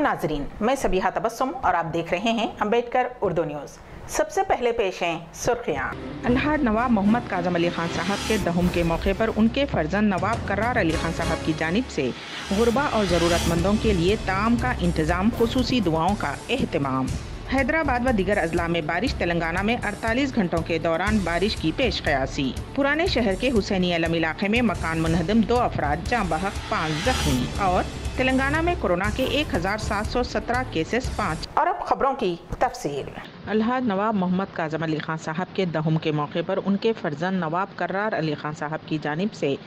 नाजरीन, मैं सबीहा तबस्सुम और आप देख रहे हैं अम्बेडकर उर्दू न्यूज़। सबसे पहले पेश हैं सुर्खियाँ। अलहाज नवाब मोहम्मद काज़म अली खान साहब के दहुम के मौके पर उनके फर्जंद नवाब करार अली खान साहब की जानिब से गुरबा और ज़रूरतमंदों के लिए ताम का इंतज़ाम, खुसूसी दुआओं का एहतमाम। हैदराबाद व दीगर अजला में बारिश। तेलंगाना में 48 घंटों के दौरान बारिश की पेश क़यासी। पुराने शहर के हुसैनी अलम इलाके में मकान मुनहदम, 2 अफराद जाँ बहक, 5 जख्मी। और तेलंगाना में कोरोना के 1717 केसेस 5। और अब खबरों की तफसील। अलहाज नवाब मोहम्मद काज़म अली खान साहब के दहुम के मौके पर उनके फर्जंद नवाब करार अली खान साहब की जानिब से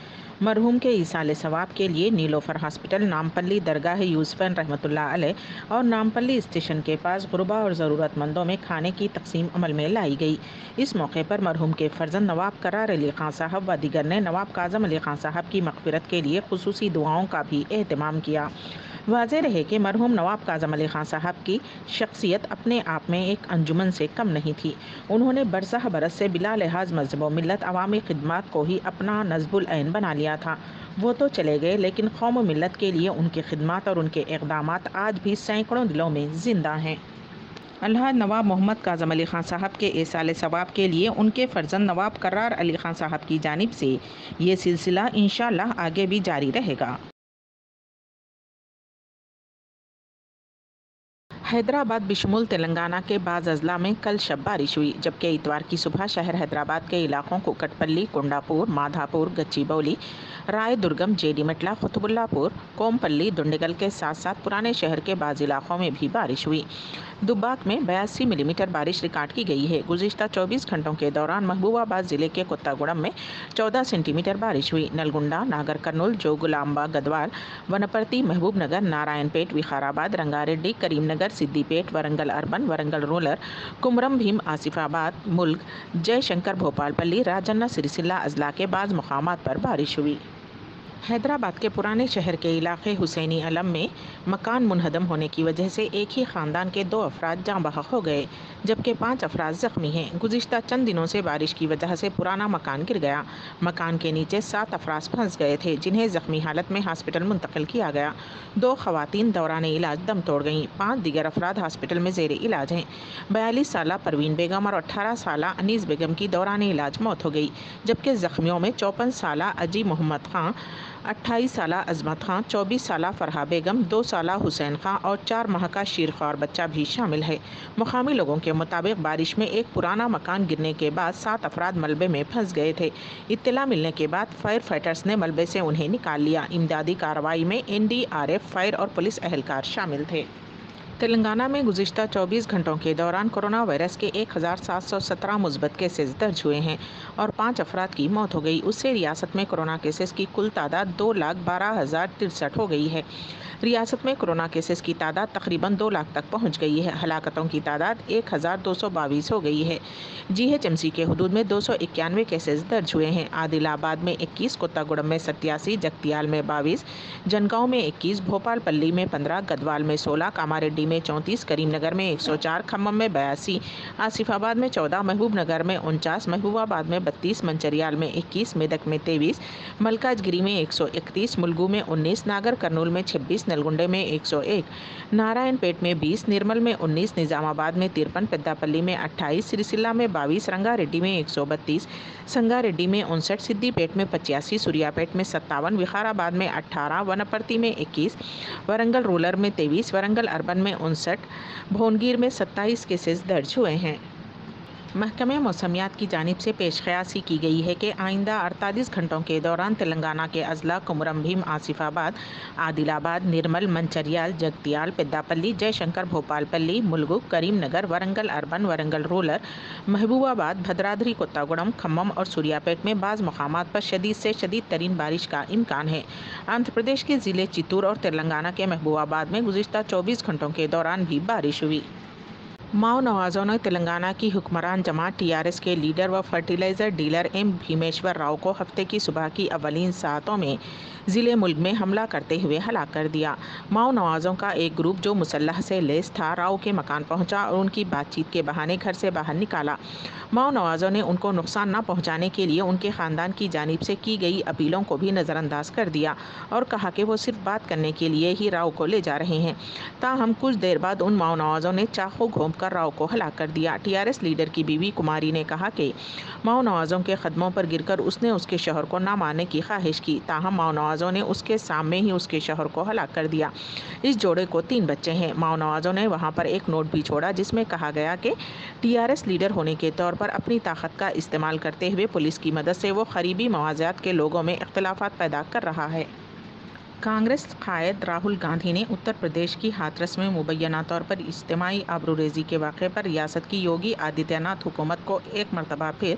मरहूम के ईसाले सवाब के लिए नीलोफर हॉस्पिटल, नामपल्ली दरगाह यूसुफ़न रहमतुल्लाह अलैह और नामपल्ली स्टेशन के पास गुरबा और ज़रूरतमंदों में खाने की तकसीम अमल में लाई गई। इस मौके पर मरहूम के फर्जंद नवाब करार अली खान साहब व दीगर ने नवाब काज़म अली खान साहब की मग़फ़िरत के लिए खुसूसी दुआओं का भी एहतमाम किया। वाज़ेह रहे कि मरहूम नवाब काज़म अली खान साहब की शख्सियत अपने आप में एक अंजुमन से कम नहीं थी। उन्होंने बरसह बरस से बिला लिहाज मज़हब व मिल्लत अवामी खिदमत को ही अपना नज़्बुल ऐन बना लिया था। वो तो चले गए, लेकिन कौम व मिल्लत के लिए उनकी खिदमत और उनके इक़दामात आज भी सैकड़ों दिलों में ज़िंदा हैं। अलहाज नवाब मोहम्मद काज़म अली खान साहब के एसाले सवाब के लिए उनके फर्जंद नवाब करार अली खान साहब की जानिब से ये सिलसिला इंशाअल्लाह आगे भी जारी रहेगा। हैदराबाद बिशमुल तेलंगाना के बाज़ अजला में कल शब बारिश हुई, जबकि इतवार की सुबह शहर हैदराबाद के इलाकों कुकटपल्ली, कोंडापुर, माधापुर, गच्चीबौली, राय दुर्गम, जेडीमटला, कुतुबुल्लापुर, कोमपल्ली, दुंडेगल के साथ साथ पुराने शहर के बाज़ इलाकों में भी बारिश हुई। दुब्बाक में 82 मिलीमीटर बारिश रिकॉर्ड की गई है। गुज़िश्ता 24 घंटों के दौरान महबूबाबाद ज़िले के कोत्तागुड़म में 14 सेंटीमीटर बारिश हुई। नलगुंडा, नागर कर्नूल, जोगुलांबा, गदवाल, वनपर्ती, महबूबनगर, नारायणपेट, विखाराबाद, रंगारेड्डी, करीमनगर, सिद्दीपेट, वरंगल अर्बन, वरंगल रूरल, कुमरम भीम, आसिफाबाद, मुल्क, जयशंकर, भोपालपल्ली, राजन्ना, सिरिसिल्ला अजला के बाज़ मकामात पर बारिश हुई। हैदराबाद के पुराने शहर के इलाके हुसैनी अलम में मकान मुनहदम होने की वजह से एक ही ख़ानदान के 2 अफराद जाँ बहक हो गए, जबकि 5 अफराद ज़ख्मी हैं। गुज़िश्ता चंद दिनों से बारिश की वजह से पुराना मकान गिर गया। मकान के नीचे 7 अफराद फंस गए थे, जिन्हें ज़ख्मी हालत में हॉस्पिटल मुंतकिल किया गया। 2 ख़वातीन दौरान इलाज दम तोड़ गईं। 5 दीगर अफराद हॉस्पिटल में ज़ेर इलाज हैं। 42 साला परवीन बेगम और 18 साला अनीस बेगम की दौरान इलाज मौत हो गई, जबकि ज़ख्मियों में 54 साला अजी मोहम्मद खां, 28 साला अजमत खां, 24 साला फरहा बेगम, 2 साला हुसैन खां और 4 माह का शीरख्वार बच्चा भी शामिल है। मुकामी लोगों के मुताबिक बारिश में एक पुराना मकान गिरने के बाद 7 अफराद मलबे में फंस गए थे। इत्तला मिलने के बाद फायर फाइटर्स ने मलबे से उन्हें निकाल लिया। इमदादी कार्रवाई में NDRF, फायर और पुलिस एहलकार शामिल थे। तेलंगाना में गुज़िश्ता 24 घंटों के दौरान कोरोना वायरस के 1717 मुस्बत केसेस दर्ज हुए हैं और 5 अफराद की मौत हो गई। उससे रियासत में कोरोना केसेस की कुल तादाद 2,12,063 हो गई है। रियासत में कोरोना केसेस की तादाद तकरीबन 2 लाख तक पहुंच गई है। हलाकतों की तादाद 1222 हो गई है। GHMC के हदूद में 291 केसेस दर्ज हुए हैं। आदिलाबाद में 21, कोत्तागुड़म में 87, जगतियाल में 22, जनगांव में 21, भोपालपल्ली में 15, गदवाल में 16, कामारेड्डी में 34, करीमनगर में 104, खम्मम में 82, आसिफाबाद में 14, महबूबनगर में 49, महबूबाबाद में 32, मंचरियाल में 21, मेदक में 23, मलकाजगिरी में 131, मुलगू में 19, नागर कर्नूल में 26, नलगुंडे में 101, नारायणपेट में 20, निर्मल में 19, निजामाबाद में 53, पेद्दापल्ली में 28, सिरिसिल्ला में 22, रंगारेड्डी में 132, संगारेड्डी में 59, सिद्दीपेट में 85, सूर्यापेट में 57, विखाराबाद में 18, वनपर्ती में 21, वरंगल रूरल में 23, वरंगल अर्बन में 59, भोनगिर में 27 केसेस दर्ज हुए हैं। महकमे मौसमियात की जानिब से पेश क़यासी की गई है कि आइंदा 48 घंटों के दौरान तेलंगाना के अजला कुमरम भीम, आसिफाबाद, आदिलाबाद, निर्मल, मंचरियाल, जगतियाल, पेद्दापल्ली, जयशंकर, भोपालपल्ली, मुलुगु, करीमनगर, वरंगल अर्बन, वरंगल रूरल, महबूबाबाद, भद्राद्री, कोत्तागुड़म, खम्मम और सूर्यापेट में बाज़ मकामात पर शदीद से शदीद तरीन बारिश का इम्कान है। आंध्र प्रदेश के ज़िले चित्तूर और तेलंगाना के महबूबाबाद में गुज़िश्ता 24 घंटों के दौरान भी बारिश हुई। माओ नवाजों ने तेलंगाना की हुक्मरान जमात टीआरएस के लीडर व fertiliser dealer M Bhimeshwar Rao को हफ्ते की सुबह की अवलीन सातों में ज़िले मुल्क में हमला करते हुए हलाक कर दिया। माओ नवाजों का एक ग्रुप जो मुसल्लह से लैस था राव के मकान पहुंचा और उनकी बातचीत के बहाने घर से बाहर निकाला। माओ नवाजों ने उनको नुकसान न पहुंचाने के लिए उनके ख़ानदान की जानिब से की गई अपीलों को भी नज़रअंदाज कर दिया और कहा कि वो सिर्फ बात करने के लिए ही राव को ले जा रहे हैं। ताहम कुछ देर बाद उन माओ नवाजों ने चाकू घोंप कर राव को हलाक कर दिया। टीआरएस लीडर की बीवी कुमारी ने कहा कि माओ नवाजों के कदमों पर गिरकर उसने उसके शौहर को न मारने की ख्वाहिश की। ताहम माओ नवाजों ने उसके सामने ही उसके शौहर को हलाक कर दिया। इस जोड़े को 3 बच्चे हैं। माओ नवाजों ने वहां पर एक नोट भी छोड़ा जिसमें कहा गया कि टीआरएस लीडर होने के तौर पर अपनी ताकत का इस्तेमाल करते हुए पुलिस की मदद से वो करीबी मवाज़ात के लोगों में इख्तिलाफात पैदा कर रहा है। कांग्रेस कायद राहुल गांधी ने उत्तर प्रदेश की हाथरस में मुबैना तौर पर इज्तिमाई आबरूरेज़ी के वाक़े पर रियासत की योगी आदित्यनाथ हुकूमत को एक मरतबा फिर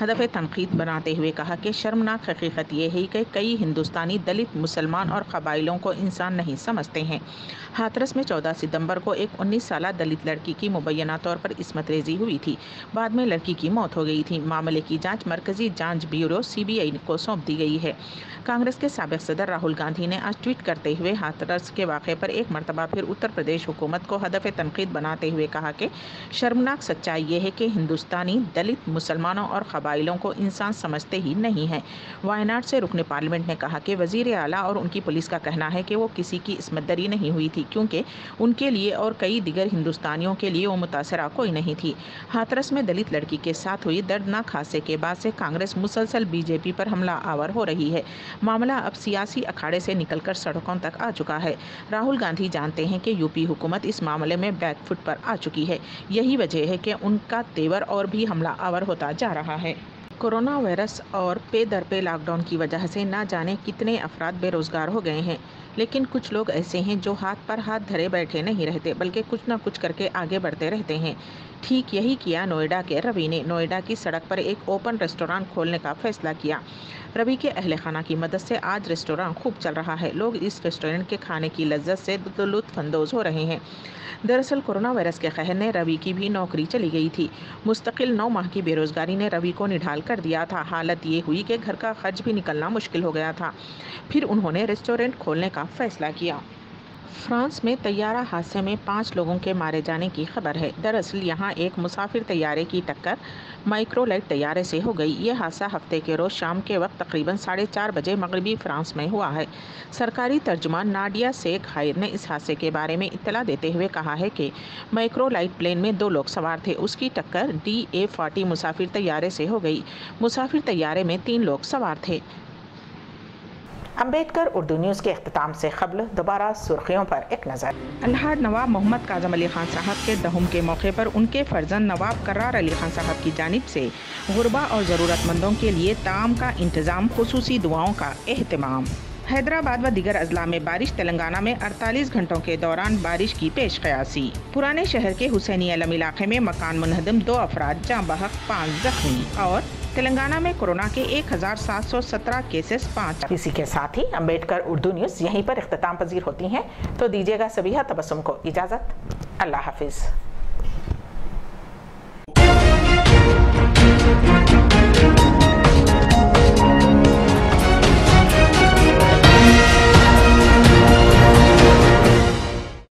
हदफ तनकीद बनाते हुए कहा कि शर्मनाक हकीकत ये है कि कई हिंदुस्तानी दलित, मुसलमान और कबाइलों को इंसान नहीं समझते हैं। हाथरस में 14 सितंबर को एक 19 साला दलित लड़की की मुबैना तौर पर इस्मत रेज़ी हुई थी। बाद में लड़की की मौत हो गई थी। मामले की जाँच मरकज़ी जाँच ब्यूरो CBI को सौंप दी गई है। कांग्रेस के साबिक़ सदर राहुल गांधी ने आज ट्वीट करते हुए हाथरस के वाक़े पर एक मरतबा फिर उत्तर प्रदेश हुकूमत को हदफ तनकीद बनाते हुए कहा कि शर्मनाक सच्चाई ये है कि हिंदुस्तानी दलित, मुसलमानों और कबाइलों को इंसान समझते ही नहीं हैं। वायनाड से रुकने पार्लियामेंट ने कहा कि वज़ीर आला और उनकी पुलिस का कहना है कि वो किसी की इस्मतदरी नहीं हुई थी क्योंकि उनके लिए और कई दिगर हिंदुस्तानियों के लिए वो मुतासरा कोई नहीं थी। हाथरस में दलित लड़की के साथ हुई दर्दनाक हादसे के बाद से कांग्रेस मुसलसल बीजेपी पर हमला आवर हो रही है। मामला अब सियासी अखाड़े से निकलकर सड़कों तक आ चुका है। राहुल गांधी जानते हैं कि यूपी हुकूमत इस मामले में बैकफुट पर आ चुकी है। यही वजह है कि उनका तेवर और भी हमला आवर होता जा रहा है। कोरोना वायरस और पे दर पे लॉकडाउन की वजह से ना जाने कितने अफराद बेरोजगार हो गए हैं, लेकिन कुछ लोग ऐसे हैं जो हाथ पर हाथ धरे बैठे नहीं रहते बल्कि कुछ ना कुछ करके आगे बढ़ते रहते हैं। ठीक यही किया नोएडा के रवि ने। नोएडा की सड़क पर एक ओपन रेस्टोरेंट खोलने का फैसला किया। रवि के अहले खाना की मदद से आज रेस्टोरेंट खूब चल रहा है। लोग इस रेस्टोरेंट के खाने की लज्जत से लुत्फ़अंदोज़ हो रहे हैं। दरअसल कोरोना वायरस के कहर ने रवि की भी नौकरी चली गई थी। मुस्तकिल 9 माह की बेरोजगारी ने रवि को निढाल कर दिया था। हालत ये हुई कि घर का खर्च भी निकलना मुश्किल हो गया था। फिर उन्होंने रेस्टोरेंट खोलने का फैसला किया। फ्रांस में तैयारा हादसे में 5 लोगों के मारे जाने की खबर है। दरअसल यहाँ एक मुसाफिर तैयारे की टक्कर माइक्रोलाइट तैयारे से हो गई। ये हादसा हफ्ते के रोज़ शाम के वक्त तकरीबन 4:30 बजे मगरबी फ्रांस में हुआ है। सरकारी तर्जुमान नाडिया शेख हायर ने इस हादसे के बारे में इत्तला देते हुए कहा है कि माइक्रोलाइट प्लेन में 2 लोग सवार थे। उसकी टक्कर DA-40 मुसाफिर तैयारे से हो गई। मुसाफिर तैयारे में 3 लोग सवार थे। अम्बेडकर उर्दू न्यूज़ के इख्तिताम से क़ब्ल दोबारा सुर्खियों पर एक नज़र। अल्हाड़ नवाब मोहम्मद काज़म अली खान साहब के दहुम के मौके पर उनके फर्जंद नवाब करार अली खान साहब की जानिब से गुरबा और ज़रूरतमंदों के लिए ताम का इंतज़ाम, खुसूसी दुआओं का एहतमाम। हैदराबाद व दीगर अजला में बारिश। तेलंगाना में 48 घंटों के दौरान बारिश की पेश क़यासी। पुराने शहर के हुसैनी अलम इलाके में मकान मुनहदम, 2 अफराद जाँ बहक, 5 जख्मी। और तेलंगाना में कोरोना के 1717 केसेस 5। इसी के साथ ही अम्बेडकर उर्दू न्यूज़ यहीं पर इख्तिताम पजीर होती हैं। तो दीजिएगा सबीहा तबस्सुम को इजाज़त। अल्लाह हाफिज़।